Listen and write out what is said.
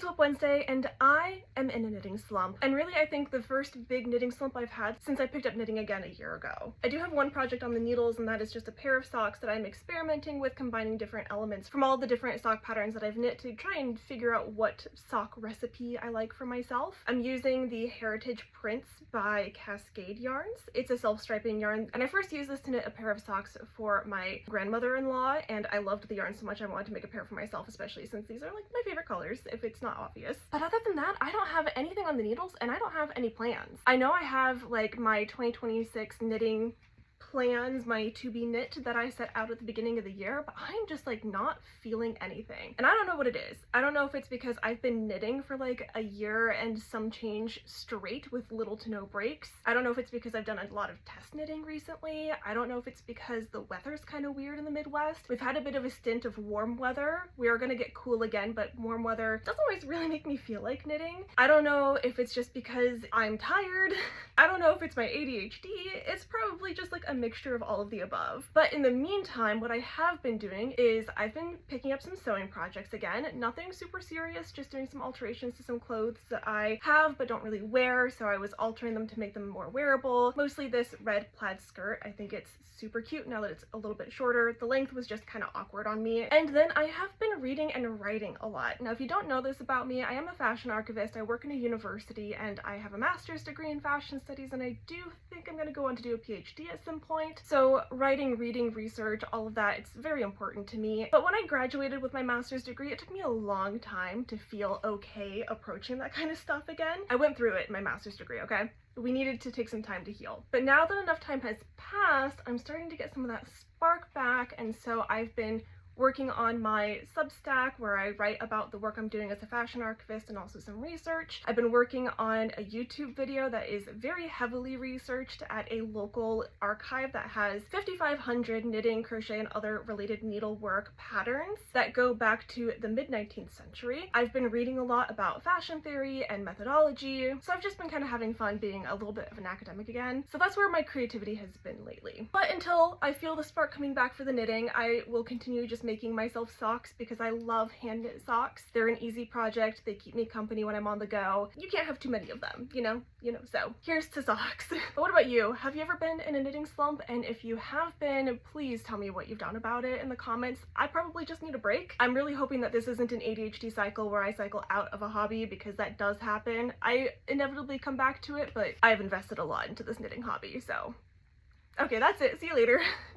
It's Whip Wednesday and I am in a knitting slump, and really I think the first big knitting slump I've had since I picked up knitting again a year ago. I do have one project on the needles, and that is just a pair of socks that I'm experimenting with, combining different elements from all the different sock patterns that I've knit to try and figure out what sock recipe I like for myself. I'm using the Heritage Prints by Cascade Yarns. It's a self-striping yarn, and I first used this to knit a pair of socks for my grandmother-in-law, and I loved the yarn so much I wanted to make a pair for myself, especially since these are like my favorite colors, if it's not obvious. But other than that, I don't have anything on the needles and I don't have any plans. I know I have like my 2026 knitting plans, my to be knit that I set out at the beginning of the year, but I'm just like not feeling anything. And I don't know what it is. I don't know if it's because I've been knitting for like a year and some change straight with little to no breaks. I don't know if it's because I've done a lot of test knitting recently. I don't know if it's because the weather's kind of weird in the Midwest. We've had a bit of a stint of warm weather. We are gonna get cool again, but warm weather doesn't always really make me feel like knitting. I don't know if it's just because I'm tired. I don't know if it's my ADHD. It's probably just like a mixture of all of the above. But in the meantime, what I have been doing is I've been picking up some sewing projects again. Nothing super serious, just doing some alterations to some clothes that I have but don't really wear, so I was altering them to make them more wearable. Mostly this red plaid skirt. I think it's super cute now that it's a little bit shorter. The length was just kind of awkward on me. And then I have been reading and writing a lot. Now, if you don't know this about me, I am a fashion archivist. I work in a university and I have a master's degree in fashion studies, and I do think I'm gonna go on to do a PhD at some point. So writing, reading, research, all of that, it's very important to me. But when I graduated with my master's degree, it took me a long time to feel okay approaching that kind of stuff again. I went through it in my master's degree, okay? We needed to take some time to heal. But now that enough time has passed, I'm starting to get some of that spark back, and so I've been working on my Substack where I write about the work I'm doing as a fashion archivist and also some research. I've been working on a YouTube video that is very heavily researched at a local archive that has 5,500 knitting, crochet, and other related needlework patterns that go back to the mid-19th century. I've been reading a lot about fashion theory and methodology, so I've just been kind of having fun being a little bit of an academic again. So that's where my creativity has been lately. But until I feel the spark coming back for the knitting, I will continue just making myself socks because I love hand knit socks. They're an easy project. They keep me company when I'm on the go. You can't have too many of them, you know, so here's to socks. But what about you? Have you ever been in a knitting slump? And if you have been, please tell me what you've done about it in the comments. I probably just need a break. I'm really hoping that this isn't an ADHD cycle where I cycle out of a hobby, because that does happen. I inevitably come back to it, but I've invested a lot into this knitting hobby, so okay, that's it. See you later.